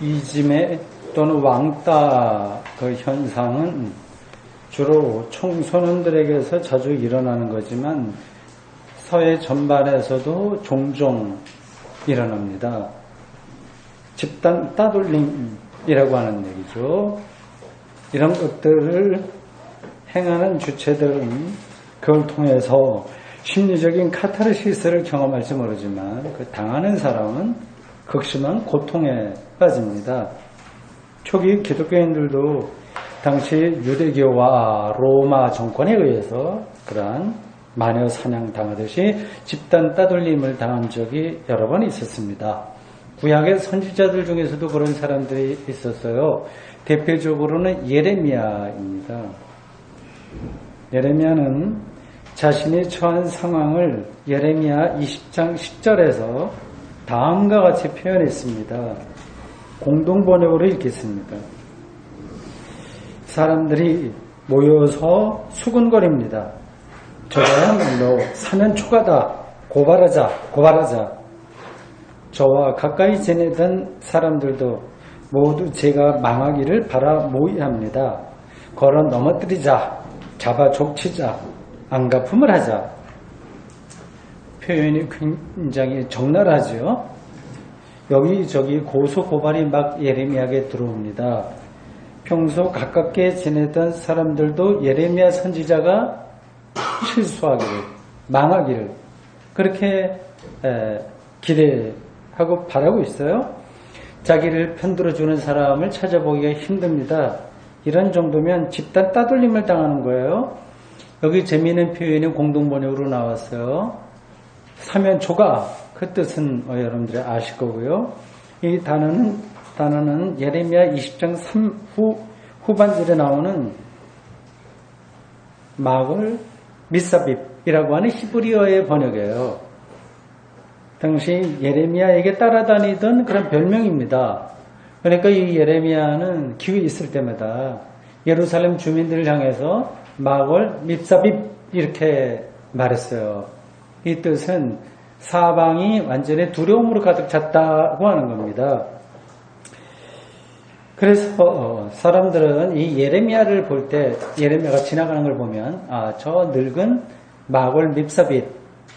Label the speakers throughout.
Speaker 1: 이짐의 또는 왕따 그 현상은 주로 청소년들에게서 자주 일어나는 거지만 사회 전반에서도 종종 일어납니다. 집단 따돌림이라고 하는 얘기죠. 이런 것들을 행하는 주체들은 그걸 통해서 심리적인 카타르시스를 경험할지 모르지만 그 당하는 사람은 극심한 고통에 빠집니다. 초기 기독교인들도 당시 유대교와 로마 정권에 의해서 그러한 마녀 사냥 당하듯이 집단 따돌림을 당한 적이 여러 번 있었습니다. 구약의 선지자들 중에서도 그런 사람들이 있었어요. 대표적으로는 예레미야입니다. 예레미야는 자신이 처한 상황을 예레미야 20장 10절에서 다음과 같이 표현했습니다. 공동번역으로 읽겠습니다. 사람들이 모여서 수군거립니다. 저야말로 사면 초가다. 고발하자. 저와 가까이 지내던 사람들도 모두 제가 망하기를 바라 모의합니다. 걸어 넘어뜨리자. 잡아 족치자. 안갚음을 하자. 표현이 굉장히 적나라하죠. 여기저기 고소고발이 막 예레미야에게 들어옵니다. 평소 가깝게 지내던 사람들도 예레미야 선지자가 실수하기를, 망하기를 그렇게 기대하고 바라고 있어요. 자기를 편들어주는 사람을 찾아보기가 힘듭니다. 이런 정도면 집단 따돌림을 당하는 거예요. 여기 재미있는 표현이 공동번역으로 나왔어요. 사면초가 그 뜻은 여러분들이 아실 거고요. 이 단어는 예레미야 20장 3 후반절에 나오는 마골 미사빕이라고 하는 히브리어의 번역이에요. 당시 예레미야에게 따라다니던 그런 별명입니다. 그러니까 이 예레미야는 기회 있을 때마다 예루살렘 주민들을 향해서 마골 밉사빕 이렇게 말했어요. 이 뜻은 사방이 완전히 두려움으로 가득 찼다고 하는 겁니다. 그래서 사람들은 이 예레미야를 볼 때 예레미야가 지나가는 걸 보면 저 늙은 마골 밉사빕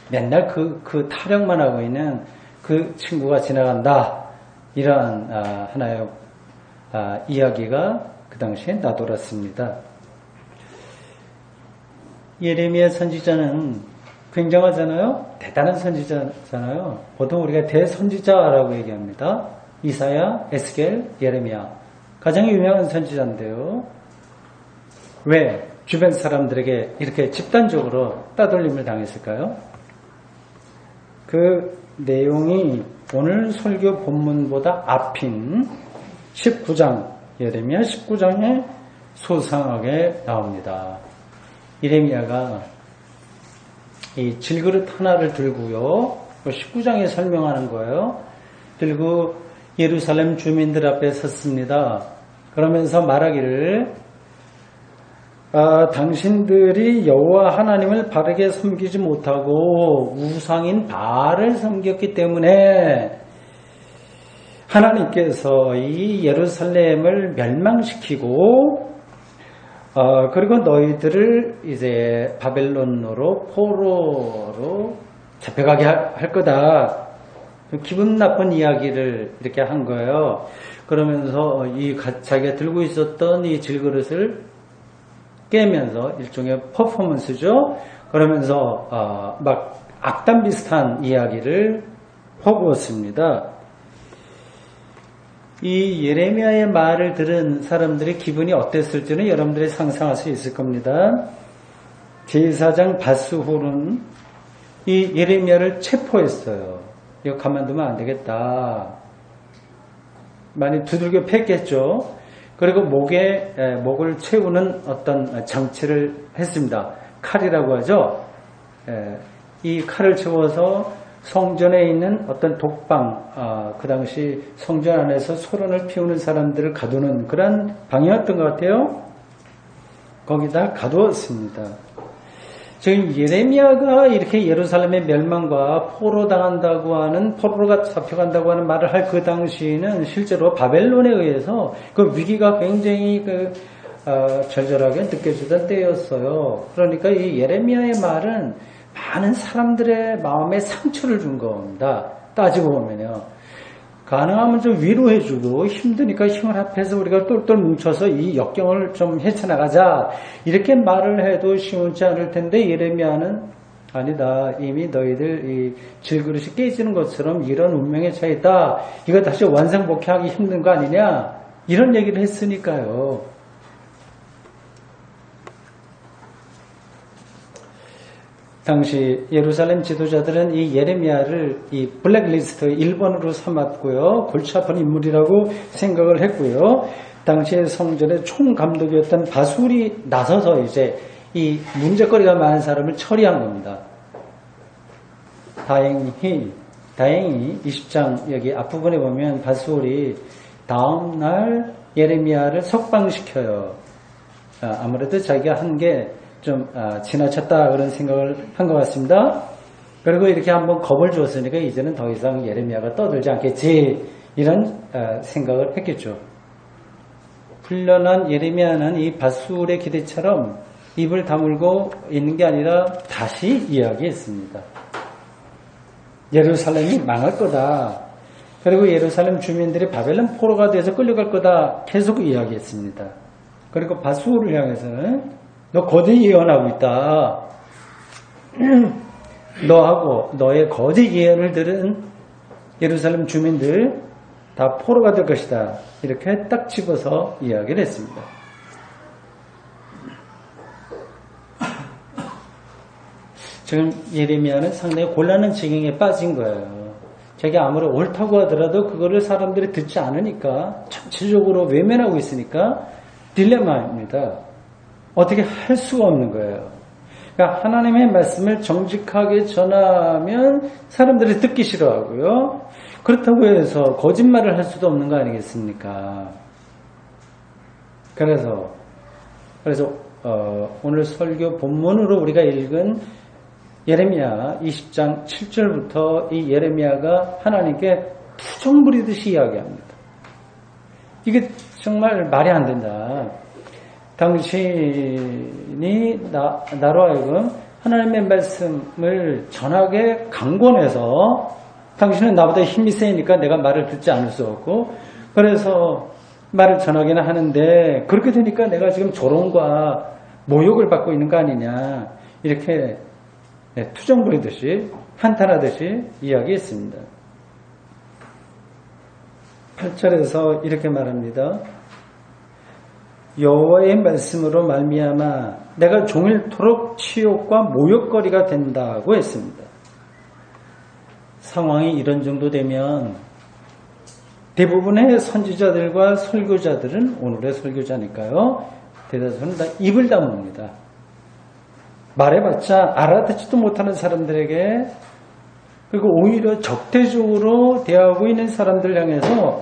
Speaker 1: 맨날 그 타령만 하고 있는 그 친구가 지나간다. 이런 하나의 이야기가 그 당시에 나돌았습니다. 예레미야 선지자는 굉장하잖아요. 대단한 선지자잖아요. 보통 우리가 대선지자라고 얘기합니다. 이사야, 에스겔, 예레미야. 가장 유명한 선지자인데요. 왜 주변 사람들에게 이렇게 집단적으로 따돌림을 당했을까요? 그 내용이 오늘 설교 본문보다 앞인 19장, 예레미야 19장에 소상하게 나옵니다. 예레미야가 이 질그릇 하나를 들고요. 19장에 설명하는 거예요. 들고 예루살렘 주민들 앞에 섰습니다. 그러면서 말하기를 당신들이 여호와 하나님을 바르게 섬기지 못하고 우상인 바알을 섬겼기 때문에 하나님께서 이 예루살렘을 멸망시키고 그리고 너희들을 이제 바벨론으로 포로로 잡혀가게 할 거다. 기분 나쁜 이야기를 이렇게 한 거예요. 그러면서 자기가 들고 있었던 이 질그릇을 깨면서 일종의 퍼포먼스죠. 그러면서 막 악담 비슷한 이야기를 퍼부었습니다. 이 예레미야의 말을 들은 사람들의 기분이 어땠을지는 여러분들이 상상할 수 있을 겁니다. 제사장 바스훌은 이 예레미야를 체포했어요. 이거 가만두면 안 되겠다. 많이 두들겨 팼겠죠. 그리고 목을 채우는 어떤 장치를 했습니다. 칼이라고 하죠. 이 칼을 채워서 성전에 있는 어떤 독방, 그 당시 성전 안에서 소란을 피우는 사람들을 가두는 그런 방이었던 것 같아요. 거기다 가두었습니다. 지금 예레미야가 이렇게 예루살렘의 멸망과 포로당한다고 하는, 포로가 잡혀간다고 하는 말을 할 그 당시에는 실제로 바벨론에 의해서 그 위기가 굉장히 절절하게 느껴지던 때였어요. 그러니까 이 예레미야의 말은 많은 사람들의 마음에 상처를 준 겁니다. 따지고 보면요. 가능하면 좀 위로해주고, 힘드니까 힘을 합해서 우리가 똘똘 뭉쳐서 이 역경을 좀 헤쳐나가자, 이렇게 말을 해도 쉬운지 않을 텐데, 예레미야는 아니다, 이미 너희들 이 질그릇이 깨지는 것처럼 이런 운명의 차이다, 이거 다시 완성복귀하기 힘든 거 아니냐, 이런 얘기를 했으니까요. 당시 예루살렘 지도자들은 이 예레미야를 이 블랙리스트 1번으로 삼았고요. 골치 아픈 인물이라고 생각을 했고요. 당시의 성전의 총감독이었던 바술이 나서서 이제 이 문제거리가 많은 사람을 처리한 겁니다. 다행히 20장 여기 앞부분에 보면 바술이 다음날 예레미야를 석방시켜요. 아무래도 자기가 한 게 좀 지나쳤다 그런 생각을 한 것 같습니다. 그리고 이렇게 한번 겁을 줬으니까 이제는 더 이상 예레미야가 떠들지 않겠지, 이런 생각을 했겠죠. 훈련한 예레미야는 이 바술의 기대처럼 입을 다물고 있는 게 아니라 다시 이야기했습니다. 예루살렘이 망할 거다. 그리고 예루살렘 주민들이 바벨론 포로가 돼서 끌려갈 거다. 계속 이야기했습니다. 그리고 바술을 향해서는 너 거짓 예언하고 있다. 너하고 너의 거짓 예언을 들은 예루살렘 주민들 다 포로가 될 것이다. 이렇게 딱 집어서 이야기를 했습니다. 지금 예레미야는 상당히 곤란한 지경에 빠진 거예요. 자기가 아무리 옳다고 하더라도 그거를 사람들이 듣지 않으니까, 전체적으로 외면하고 있으니까 딜레마입니다. 어떻게 할 수가 없는 거예요. 그러니까 하나님의 말씀을 정직하게 전하면 사람들이 듣기 싫어하고요. 그렇다고 해서 거짓말을 할 수도 없는 거 아니겠습니까? 그래서 오늘 설교 본문으로 우리가 읽은 예레미야 20장 7절부터 이 예레미야가 하나님께 투정 부리듯이 이야기합니다. 이게 정말 말이 안 된다. 당신이 나로 하여금 하나님의 말씀을 전하게 강권해서, 당신은 나보다 힘이 세니까 내가 말을 듣지 않을 수 없고, 그래서 말을 전하기는 하는데 그렇게 되니까 내가 지금 조롱과 모욕을 받고 있는 거 아니냐, 이렇게 투정 부리듯이 한탄하듯이 이야기했습니다. 8절에서 이렇게 말합니다. 여호와의 말씀으로 말미암아 내가 종일토록 치욕과 모욕거리가 된다고 했습니다. 상황이 이런 정도 되면 대부분의 선지자들과 설교자들은, 오늘의 설교자니까요, 대다수는 다 입을 다뭅니다. 말해봤자 알아듣지도 못하는 사람들에게, 그리고 오히려 적대적으로 대하고 있는 사람들 향해서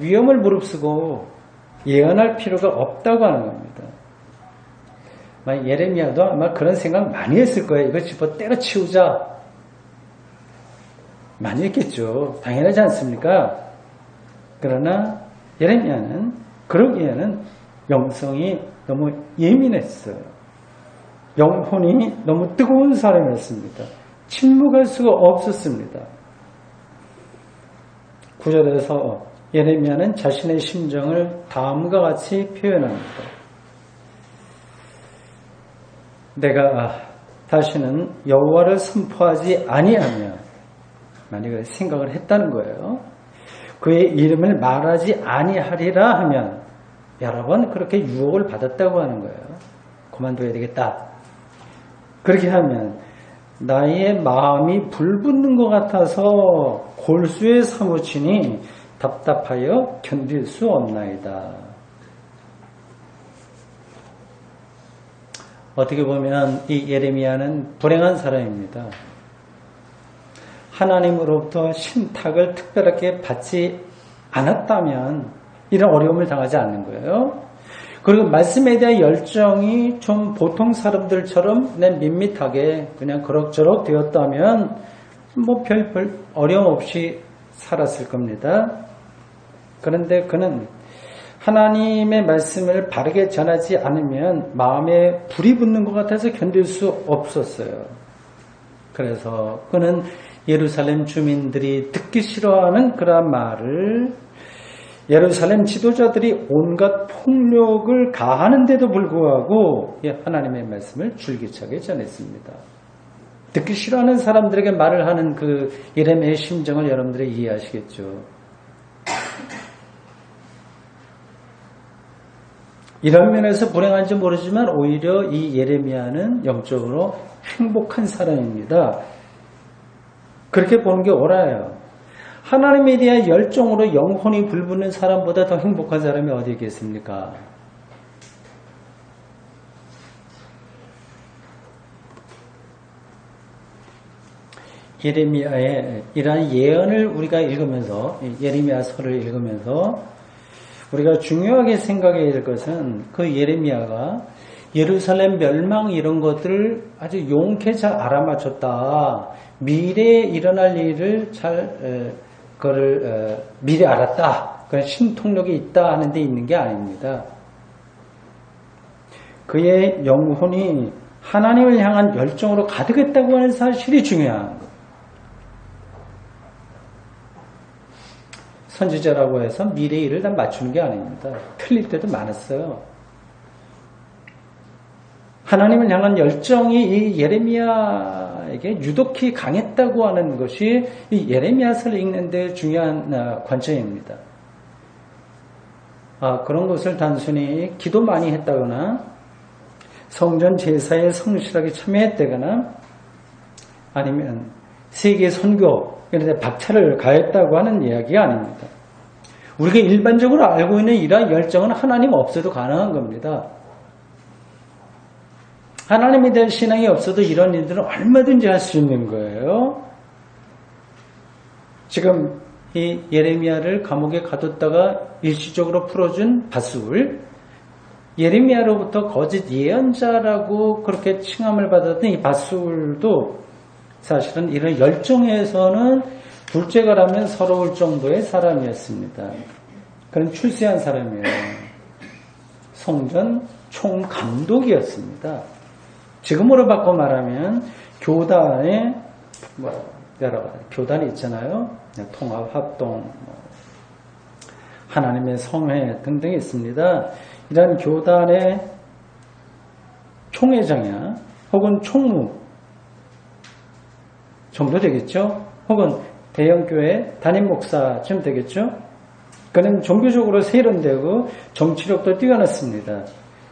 Speaker 1: 위험을 무릅쓰고 예언할 필요가 없다고 하는 겁니다. 예레미야도 아마 그런 생각 많이 했을 거예요. 이거 집어 때려치우자. 많이 했겠죠. 당연하지 않습니까? 그러나 예레미야는 그러기에는 영성이 너무 예민했어요. 영혼이 너무 뜨거운 사람이었습니다. 침묵할 수가 없었습니다. 9절에서 예레미야는 자신의 심정을 다음과 같이 표현합니다. 내가 다시는 여호와를 선포하지 아니하며, 만약에 생각을 했다는 거예요. 그의 이름을 말하지 아니하리라 하면, 여러 번 그렇게 유혹을 받았다고 하는 거예요. 그만둬야 되겠다. 그렇게 하면 나의 마음이 불붙는 것 같아서 골수에 사무치니 답답하여 견딜 수 없나이다. 어떻게 보면 이 예레미야는 불행한 사람입니다. 하나님으로부터 신탁을 특별하게 받지 않았다면 이런 어려움을 당하지 않는 거예요. 그리고 말씀에 대한 열정이 좀 보통 사람들처럼 그냥 밋밋하게 그냥 그럭저럭 되었다면 뭐 별 어려움 없이 살았을 겁니다. 그런데 그는 하나님의 말씀을 바르게 전하지 않으면 마음에 불이 붙는 것 같아서 견딜 수 없었어요. 그래서 그는 예루살렘 주민들이 듣기 싫어하는 그러한 말을 예루살렘 지도자들이 온갖 폭력을 가하는데도 불구하고 하나님의 말씀을 줄기차게 전했습니다. 듣기 싫어하는 사람들에게 말을 하는 그 예레미야의 심정을 여러분들이 이해하시겠죠. 이런 면에서 불행한지 모르지만 오히려 이 예레미야는 영적으로 행복한 사람입니다. 그렇게 보는 게 옳아요. 하나님에 대한 열정으로 영혼이 불붙는 사람보다 더 행복한 사람이 어디 있겠습니까? 예레미야의 이러한 예언을 우리가 읽으면서 예레미야서를 읽으면서 우리가 중요하게 생각해야 될 것은 그 예레미야가 예루살렘 멸망 이런 것들을 아주 용케 잘 알아맞혔다. 미래에 일어날 일을 그거를 미리 알았다. 그런 신통력이 있다 하는 데 있는 게 아닙니다. 그의 영혼이 하나님을 향한 열정으로 가득했다고 하는 사실이 중요한 거예요. 선지자라고 해서 미래의 일을 다 맞추는 게 아닙니다. 틀릴 때도 많았어요. 하나님을 향한 열정이 이 예레미야에게 유독히 강했다고 하는 것이 이 예레미야서를 읽는 데 중요한 관점입니다. 그런 것을 단순히 기도 많이 했다거나 성전 제사에 성실하게 참여했다거나 아니면 세계 선교 이런 데 박차를 가했다고 하는 이야기가 아닙니다. 우리가 일반적으로 알고 있는 이러한 열정은 하나님 없어도 가능한 겁니다. 하나님에 대한 신앙이 없어도 이런 일들은 얼마든지 할 수 있는 거예요. 지금 이 예레미야를 감옥에 가뒀다가 일시적으로 풀어준 바술, 예레미야로부터 거짓 예언자라고 그렇게 칭함을 받았던 이 바술도 사실은 이런 열정에서는 둘째가라면 서러울 정도의 사람이었습니다. 그런 출세한 사람이에요. 성전 총감독이었습니다. 지금으로 바꿔 말하면 교단에 여러 가지 교단이 있잖아요. 통합, 합동, 하나님의 성회 등등이 있습니다. 이런 교단의 총회장이야 혹은 총무 정도 되겠죠. 혹은 대형교회 담임 목사쯤 되겠죠. 그는 종교적으로 세련되고 정치력도 뛰어났습니다.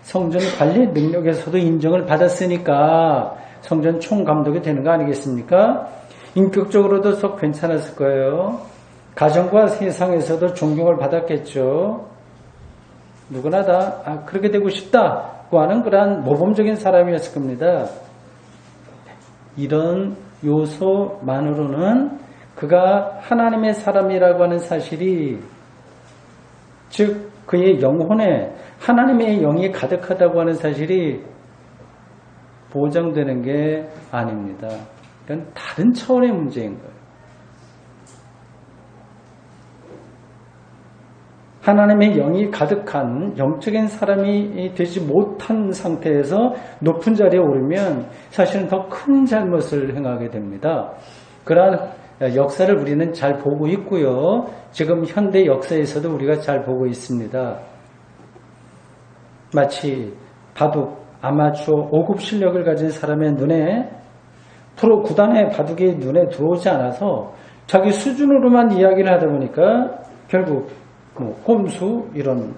Speaker 1: 성전 관리 능력에서도 인정을 받았으니까 성전 총감독이 되는 거 아니겠습니까? 인격적으로도 썩 괜찮았을 거예요. 가정과 세상에서도 존경을 받았겠죠. 누구나 다 그렇게 되고 싶다고 하는 그러한 모범적인 사람이었을 겁니다. 이런 요소만으로는 그가 하나님의 사람이라고 하는 사실이, 즉 그의 영혼에 하나님의 영이 가득하다고 하는 사실이 보장되는 게 아닙니다. 이건 다른 차원의 문제인 거예요. 하나님의 영이 가득한 영적인 사람이 되지 못한 상태에서 높은 자리에 오르면 사실은 더 큰 잘못을 행하게 됩니다. 그러한 역사를 우리는 잘 보고 있고요. 지금 현대 역사에서도 우리가 잘 보고 있습니다. 마치 바둑, 아마추어 5급 실력을 가진 사람의 눈에 프로 구단의 바둑이 눈에 들어오지 않아서 자기 수준으로만 이야기를 하다 보니까 결국 꼼수 이런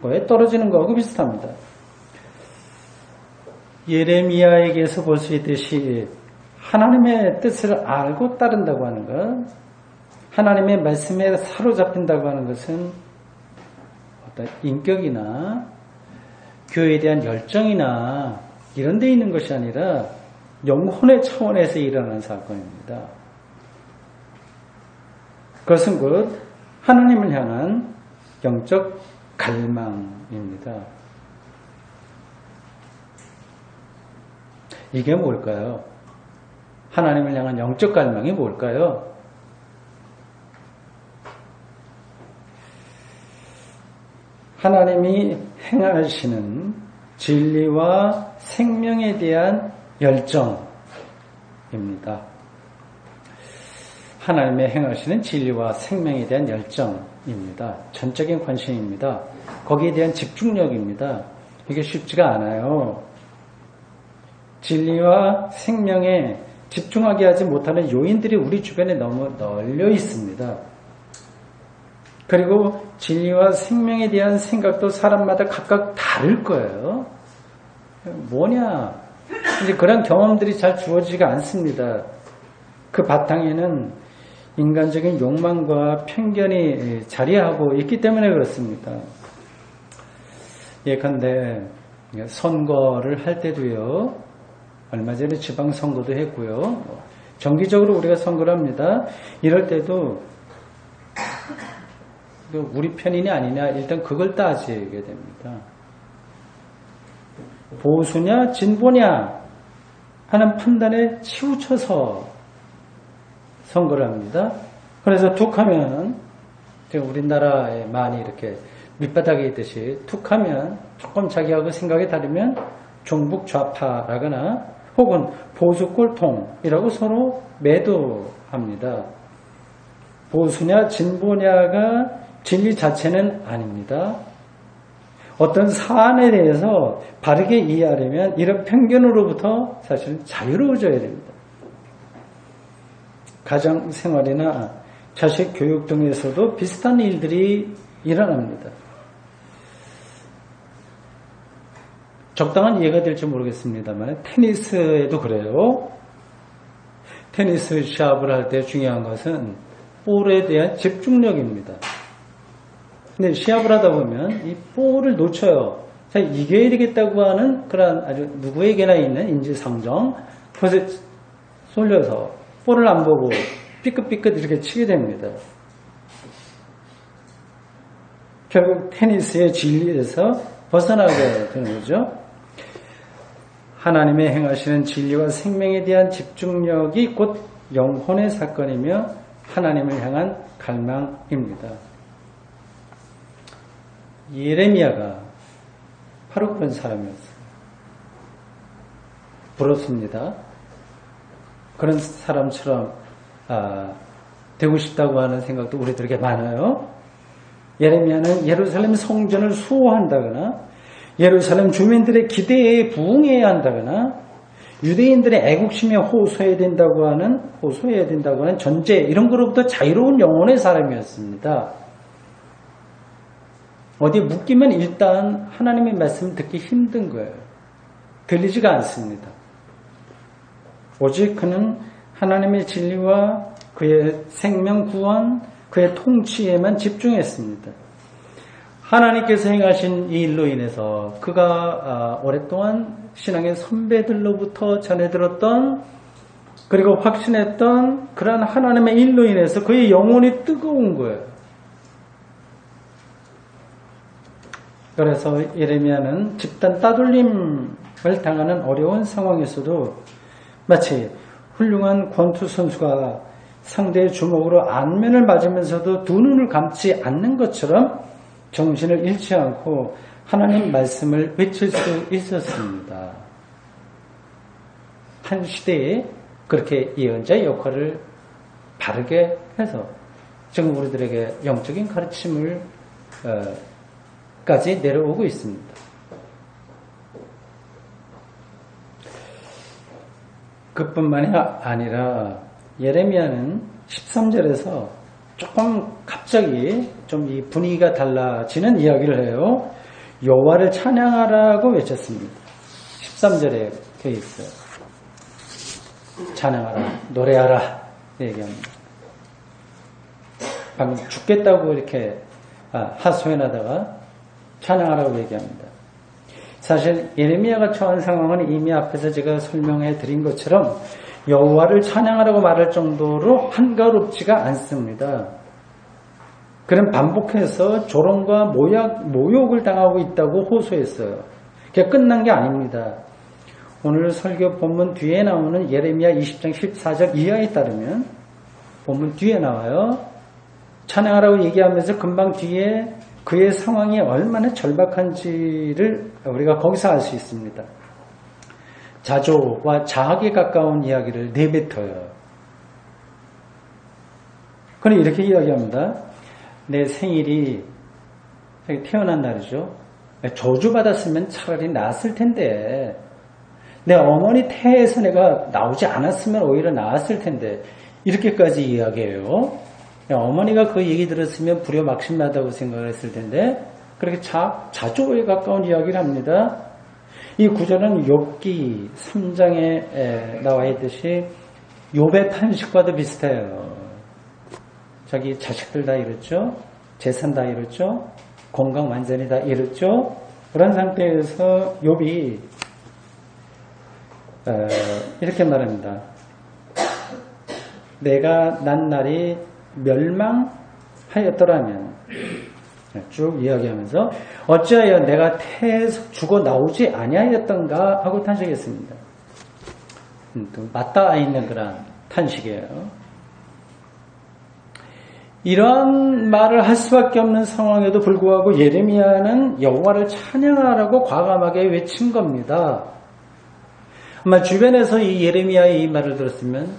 Speaker 1: 거에 떨어지는 거하고 비슷합니다. 예레미야에게서 볼 수 있듯이 하나님의 뜻을 알고 따른다고 하는 것, 하나님의 말씀에 사로잡힌다고 하는 것은 어떤 인격이나 교회에 대한 열정이나 이런 데 있는 것이 아니라 영혼의 차원에서 일어나는 사건입니다. 그것은 곧 하나님을 향한 영적 갈망입니다. 이게 뭘까요? 하나님을 향한 영적 갈망이 뭘까요? 하나님이 행하시는 진리와 생명에 대한 열정입니다. 하나님의 행하시는 진리와 생명에 대한 열정입니다. 전적인 관심입니다. 거기에 대한 집중력입니다. 이게 쉽지가 않아요. 진리와 생명에 집중하게 하지 못하는 요인들이 우리 주변에 너무 널려 있습니다. 그리고 진리와 생명에 대한 생각도 사람마다 각각 다를 거예요. 뭐냐? 이제 그런 경험들이 잘 주어지지가 않습니다. 그 바탕에는 인간적인 욕망과 편견이 자리하고 있기 때문에 그렇습니다. 예컨대 선거를 할 때도요. 얼마 전에 지방선거도 했고요. 정기적으로 우리가 선거를 합니다. 이럴 때도 우리 편이냐 아니냐 일단 그걸 따지게 됩니다. 보수냐 진보냐 하는 판단에 치우쳐서 선거를 합니다. 그래서 툭하면 우리나라에 많이 이렇게 밑바닥에 있듯이 툭하면 조금 자기하고 생각이 다르면 종북 좌파라거나 혹은 보수 꼴통이라고 서로 매도합니다. 보수냐 진보냐가 진리 자체는 아닙니다. 어떤 사안에 대해서 바르게 이해하려면 이런 편견으로부터 사실은 자유로워져야 됩니다. 가정 생활이나 자식 교육 등에서도 비슷한 일들이 일어납니다. 적당한 이해가 될지 모르겠습니다만 테니스에도 그래요. 테니스 시합을 할 때 중요한 것은 볼에 대한 집중력입니다. 근데 시합을 하다 보면 이 볼을 놓쳐요. 자, 이겨야 되겠다고 하는 그런 아주 누구에게나 있는 인지상정, 그것에 쏠려서 볼을 안 보고 삐끗삐끗 이렇게 치게 됩니다. 결국 테니스의 진리에서 벗어나게 되는 거죠. 하나님의 행하시는 진리와 생명에 대한 집중력이 곧 영혼의 사건이며 하나님을 향한 갈망입니다. 예레미야가 바로 그런 사람이었어요. 부럽습니다. 그런 사람처럼 되고 싶다고 하는 생각도 우리들에게 많아요. 예레미야는 예루살렘 성전을 수호한다거나 예루살렘 주민들의 기대에 부응해야 한다거나 유대인들의 애국심에 호소해야 된다고 하는 전제 이런 거로부터 자유로운 영혼의 사람이었습니다. 어디에 묶이면 일단 하나님의 말씀을 듣기 힘든 거예요. 들리지가 않습니다. 오직 그는 하나님의 진리와 그의 생명 구원, 그의 통치에만 집중했습니다. 하나님께서 행하신 이 일로 인해서 그가 오랫동안 신앙의 선배들로부터 전해 들었던 그리고 확신했던 그러한 하나님의 일로 인해서 그의 영혼이 뜨거운 거예요. 그래서 예레미야는 집단 따돌림을 당하는 어려운 상황에서도 마치 훌륭한 권투 선수가 상대의 주먹으로 안면을 맞으면서도 두 눈을 감지 않는 것처럼 정신을 잃지 않고 하나님 말씀을 외칠 수 있었습니다. 한 시대에 그렇게 예언자의 역할을 바르게 해서 지금 우리들에게 영적인 가르침을 까지 내려오고 있습니다. 그뿐만이 아니라 예레미야는 13절에서 조금 갑자기 좀 이 분위기가 달라지는 이야기를 해요. 여호와를 찬양하라고 외쳤습니다. 13절에 되어 있어요. 찬양하라, 노래하라 얘기합니다. 방금 죽겠다고 이렇게 하소연하다가 찬양하라고 얘기합니다. 사실 예레미야가 처한 상황은 이미 앞에서 제가 설명해 드린 것처럼 여호와를 찬양하라고 말할 정도로 한가롭지가 않습니다. 그는 반복해서 조롱과 모욕을 당하고 있다고 호소했어요. 그게 끝난 게 아닙니다. 오늘 설교 본문 뒤에 나오는 예레미야 20장 14절 이하에 따르면 본문 뒤에 나와요. 찬양하라고 얘기하면서 금방 뒤에 그의 상황이 얼마나 절박한지를 우리가 거기서 알 수 있습니다. 자조와 자학에 가까운 이야기를 내뱉어요. 그는 이렇게 이야기합니다. 내 생일이 태어난 날이죠. 저주받았으면 차라리 나았을 텐데, 내 어머니 태에서 내가 나오지 않았으면 오히려 나았을 텐데, 이렇게까지 이야기해요. 어머니가 그 얘기 들었으면 불효막심나다고 생각을 했을 텐데, 그렇게 자조에 가까운 이야기를 합니다. 이 구절은 욥기 3장에 나와 있듯이 욥의 탄식과도 비슷해요. 자기 자식들 다 잃었죠. 재산 다 잃었죠. 건강 완전히 다 잃었죠. 그런 상태에서 욥이 이렇게 말합니다. 내가 난 날이 멸망하였더라면, 쭉 이야기하면서 어찌하여 내가 태에서 죽어 나오지 아니하였던가 하고 탄식했습니다. 또 맞닿아 있는 그런 탄식이에요. 이런 말을 할 수밖에 없는 상황에도 불구하고 예레미야는 여호와를 찬양하라고 과감하게 외친 겁니다. 아마 주변에서 이 예레미야의 이 말을 들었으면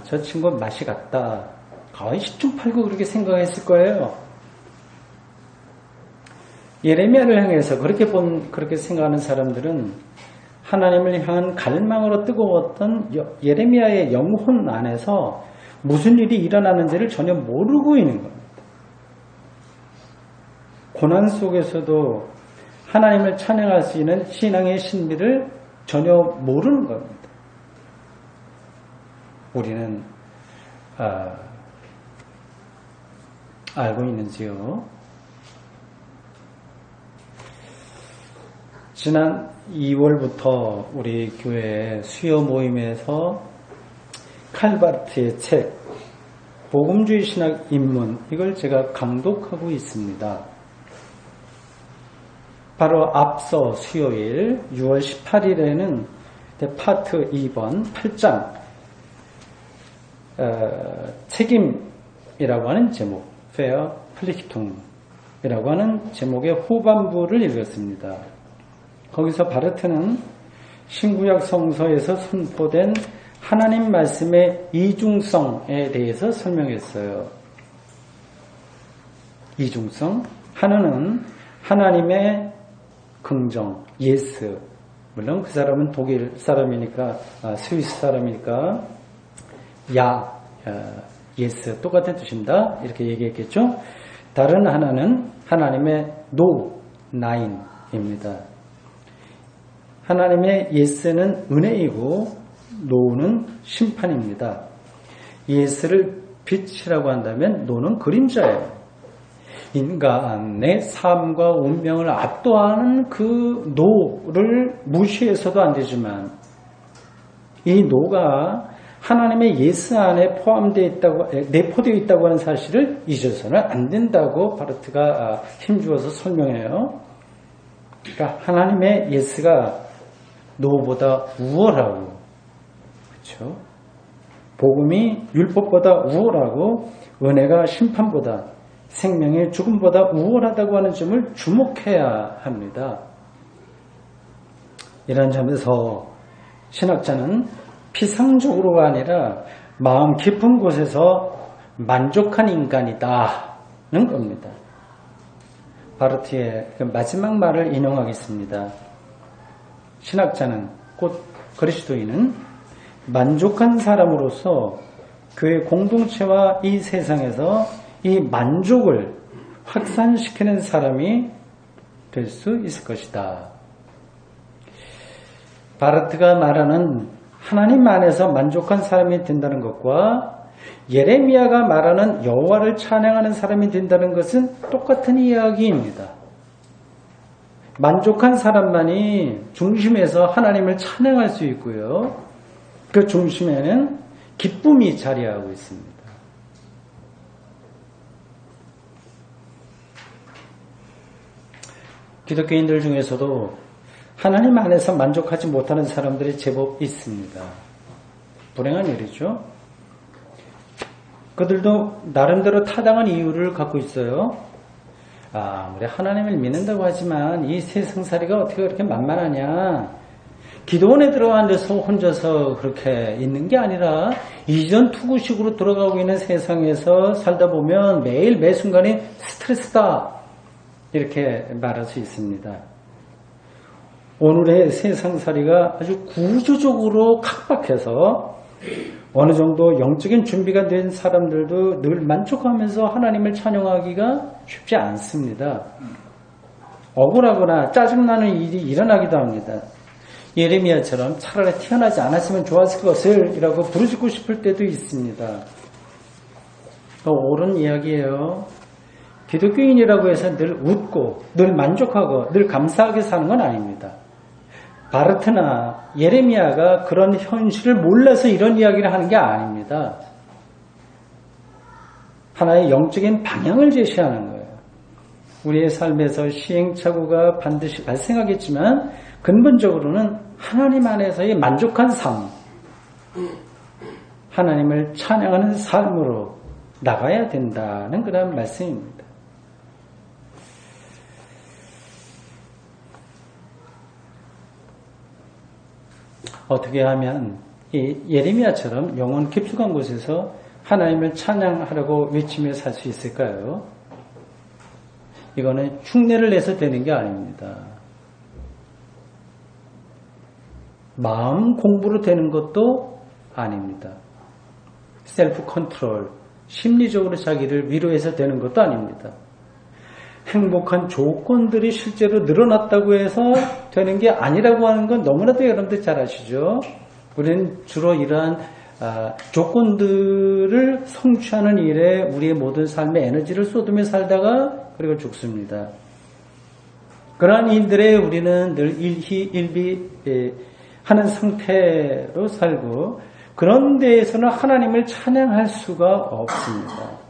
Speaker 1: 저 친구 맛이 갔다. 거의 시중팔구 그렇게 생각했을 거예요. 예레미야를 향해서 그렇게 생각하는 사람들은 하나님을 향한 갈망으로 뜨거웠던 예레미야의 영혼 안에서 무슨 일이 일어나는지를 전혀 모르고 있는 겁니다. 고난 속에서도 하나님을 찬양할 수 있는 신앙의 신비를 전혀 모르는 겁니다. 우리는 알고 있는지요? 지난 2월부터 우리 교회 수요 모임에서 칼바르트의 책 복음주의 신학 입문, 이걸 제가 강독하고 있습니다. 바로 앞서 수요일 6월 18일에는 파트 2번 8장 책임이라고 하는 제목, 페어 플리히퉁이라고 하는 제목의 후반부를 읽었습니다. 거기서 바르트는 신구약 성서에서 선포된 하나님 말씀의 이중성에 대해서 설명했어요. 이중성, 하나는 하나님의 긍정, 예스. 물론 그 사람은 독일 사람이니까, 스위스 사람이니까, 예스. 똑같은 뜻입니다. 이렇게 얘기했겠죠? 다른 하나는 하나님의 노, 나인입니다. 하나님의 예스는 은혜이고, 노는 심판입니다. 예스를 빛이라고 한다면 노는 그림자예요. 인간의 삶과 운명을 압도하는 그 노를 무시해서도 안 되지만 이 노가 하나님의 예스 안에 포함되어 있다고, 내포되어 있다고 하는 사실을 잊어서는 안 된다고 바르트가 힘주어서 설명해요. 그러니까 하나님의 예스가 노보다 우월하고, 그렇죠? 복음이 율법보다 우월하고 은혜가 심판보다, 생명의 죽음보다 우월하다고 하는 점을 주목해야 합니다. 이런 점에서 신학자는 피상적으로가 아니라 마음 깊은 곳에서 만족한 인간이다는 겁니다. 바르트의 마지막 말을 인용하겠습니다. 신학자는, 곧 그리스도인은 만족한 사람으로서 교회 공동체와 이 세상에서 이 만족을 확산시키는 사람이 될 수 있을 것이다. 바르트가 말하는 하나님 안에서 만족한 사람이 된다는 것과 예레미야가 말하는 여호와를 찬양하는 사람이 된다는 것은 똑같은 이야기입니다. 만족한 사람만이 중심에서 하나님을 찬양할 수 있고요. 그 중심에는 기쁨이 자리하고 있습니다. 기독교인들 중에서도 하나님 안에서 만족하지 못하는 사람들이 제법 있습니다. 불행한 일이죠. 그들도 나름대로 타당한 이유를 갖고 있어요. 우리 하나님을 믿는다고 하지만 이 세상살이가 어떻게 그렇게 만만하냐. 기도원에 들어앉아서 혼자서 그렇게 있는 게 아니라 이전 투구식으로 돌아가고 있는 세상에서 살다 보면 매일 매 순간이 스트레스다. 이렇게 말할 수 있습니다. 오늘의 세상살이가 아주 구조적으로 각박해서 어느 정도 영적인 준비가 된 사람들도 늘 만족하면서 하나님을 찬양하기가 쉽지 않습니다. 억울하거나 짜증나는 일이 일어나기도 합니다. 예레미야처럼 차라리 태어나지 않았으면 좋았을 것을 이라고 부르짖고 싶을 때도 있습니다. 옳은 이야기예요. 기독교인이라고 해서 늘 웃고 늘 만족하고 늘 감사하게 사는 건 아닙니다. 바르트나 예레미야가 그런 현실을 몰라서 이런 이야기를 하는 게 아닙니다. 하나의 영적인 방향을 제시하는 거예요. 우리의 삶에서 시행착오가 반드시 발생하겠지만 근본적으로는 하나님 안에서의 만족한 삶, 하나님을 찬양하는 삶으로 나가야 된다는 그런 말씀입니다. 어떻게 하면 이 예레미야처럼 영혼 깊숙한 곳에서 하나님을 찬양하라고 외치며 살 수 있을까요? 이거는 흉내를 내서 되는 게 아닙니다. 마음 공부로 되는 것도 아닙니다. 셀프 컨트롤, 심리적으로 자기를 위로해서 되는 것도 아닙니다. 행복한 조건들이 실제로 늘어났다고 해서 되는 게 아니라고 하는 건 너무나도 여러분들 잘 아시죠? 우리는 주로 이러한 조건들을 성취하는 일에 우리의 모든 삶의 에너지를 쏟으며 살다가 그리고 죽습니다. 그러한 일들에 우리는 늘 일희일비 하는 상태로 살고 그런 데에서는 하나님을 찬양할 수가 없습니다.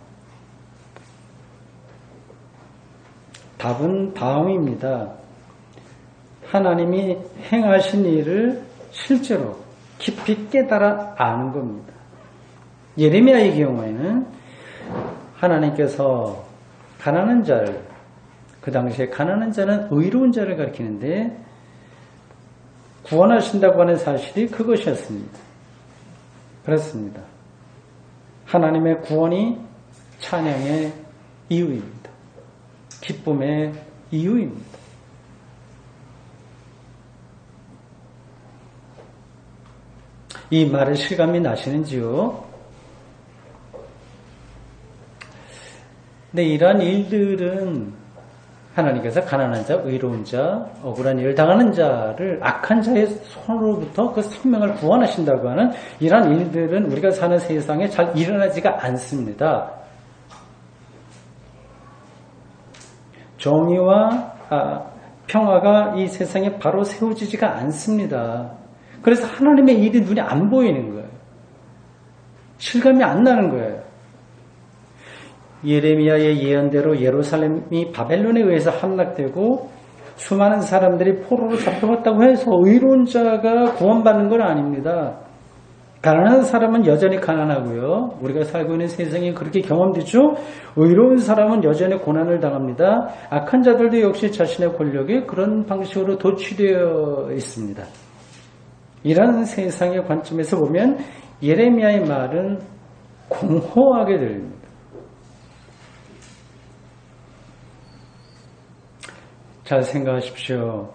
Speaker 1: 답은 다음입니다. 하나님이 행하신 일을 실제로 깊이 깨달아 아는 겁니다. 예레미야의 경우에는 하나님께서 가난한 자를, 그 당시에 가난한 자는 의로운 자를 가리키는데 구원하신다고 하는 사실이 그것이었습니다. 그렇습니다. 하나님의 구원이 찬양의 이유입니다. 기쁨의 이유입니다. 이 말을 실감이 나시는지요? 네, 이러한 일들은 하나님께서 가난한 자, 의로운 자, 억울한 일을 당하는 자를 악한 자의 손으로부터 그 생명을 구원하신다고 하는 이러한 일들은 우리가 사는 세상에 잘 일어나지가 않습니다. 정의와 평화가 이 세상에 바로 세워지지가 않습니다. 그래서 하나님의 일이 눈에 안 보이는 거예요. 실감이 안 나는 거예요. 예레미야의 예언대로 예루살렘이 바벨론에 의해서 함락되고 수많은 사람들이 포로로 잡혀갔다고 해서 의로운 자가 구원받는 건 아닙니다. 가난한 사람은 여전히 가난하고요. 우리가 살고 있는 세상이 그렇게 경험되죠. 의로운 사람은 여전히 고난을 당합니다. 악한 자들도 역시 자신의 권력에 그런 방식으로 도취되어 있습니다. 이런 세상의 관점에서 보면 예레미야의 말은 공허하게 들립니다. 잘 생각하십시오.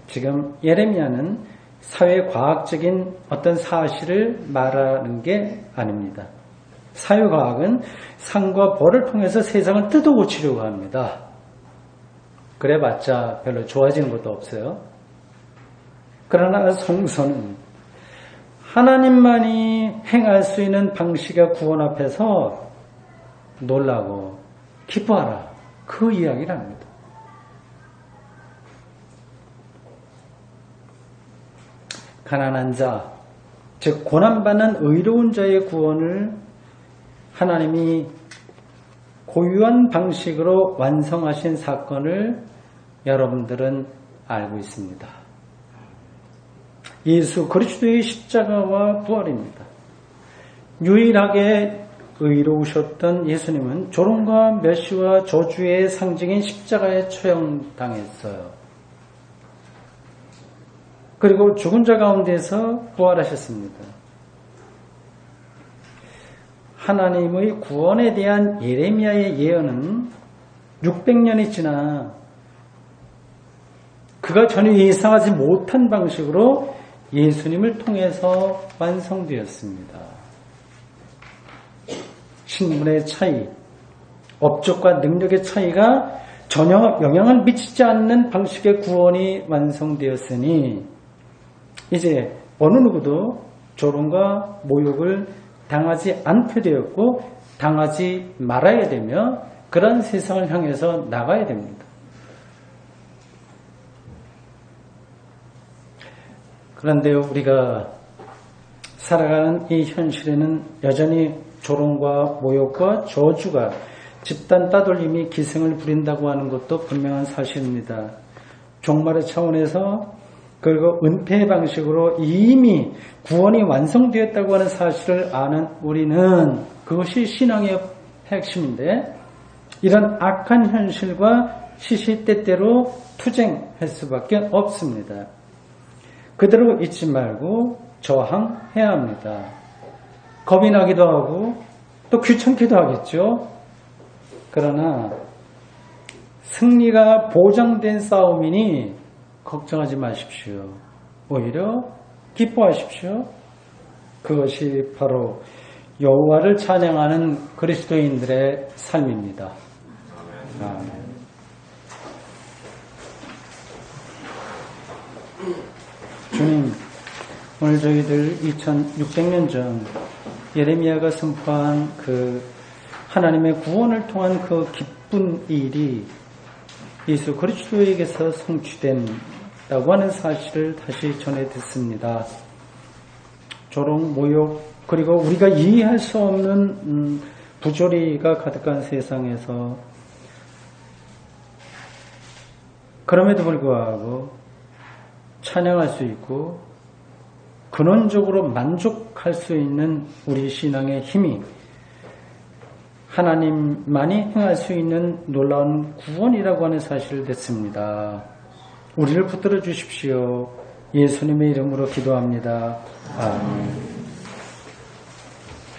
Speaker 1: 지금 예레미야는 사회과학적인 어떤 사실을 말하는 게 아닙니다. 사회과학은 상과 벌을 통해서 세상을 뜯어고치려고 합니다. 그래봤자 별로 좋아지는 것도 없어요. 그러나 성서는 하나님만이 행할 수 있는 방식의 구원 앞에서 놀라고 기뻐하라. 그 이야기를 합니다. 가난한 자, 즉 고난받는 의로운 자의 구원을 하나님이 고유한 방식으로 완성하신 사건을 여러분들은 알고 있습니다. 예수 그리스도의 십자가와 부활입니다. 유일하게 의로우셨던 예수님은 조롱과 멸시와 저주의 상징인 십자가에 처형당했어요. 그리고 죽은 자 가운데서 부활하셨습니다. 하나님의 구원에 대한 예레미야의 예언은 600년이 지나 그가 전혀 예상하지 못한 방식으로 예수님을 통해서 완성되었습니다. 신분의 차이, 업적과 능력의 차이가 전혀 영향을 미치지 않는 방식의 구원이 완성되었으니 이제 어느 누구도 조롱과 모욕을 당하지 않게 되었고 당하지 말아야 되며 그런 세상을 향해서 나가야 됩니다. 그런데 우리가 살아가는 이 현실에는 여전히 조롱과 모욕과 저주가 집단 따돌림이 기승을 부린다고 하는 것도 분명한 사실입니다. 종말의 차원에서 그리고 은폐의 방식으로 이미 구원이 완성되었다고 하는 사실을 아는 우리는 그것이 신앙의 핵심인데 이런 악한 현실과 시시때때로 투쟁할 수밖에 없습니다. 그대로 있지 말고 저항해야 합니다. 겁이 나기도 하고 또 귀찮기도 하겠죠. 그러나 승리가 보장된 싸움이니 걱정하지 마십시오. 오히려 기뻐하십시오. 그것이 바로 여호와를 찬양하는 그리스도인들의 삶입니다. 아멘. 주님, 오늘 저희들 2600년 전 예레미야가 선포한 그 하나님의 구원을 통한 그 기쁜 일이 예수 그리스도에게서 성취된다고 하는 사실을 다시 전해 듣습니다. 조롱, 모욕, 그리고 우리가 이해할 수 없는 부조리가 가득한 세상에서 그럼에도 불구하고 찬양할 수 있고 근원적으로 만족할 수 있는 우리 신앙의 힘이 하나님만이 행할 수 있는 놀라운 구원이라고 하는 사실을 듣습니다. 우리를 붙들어 주십시오. 예수님의 이름으로 기도합니다. 아멘.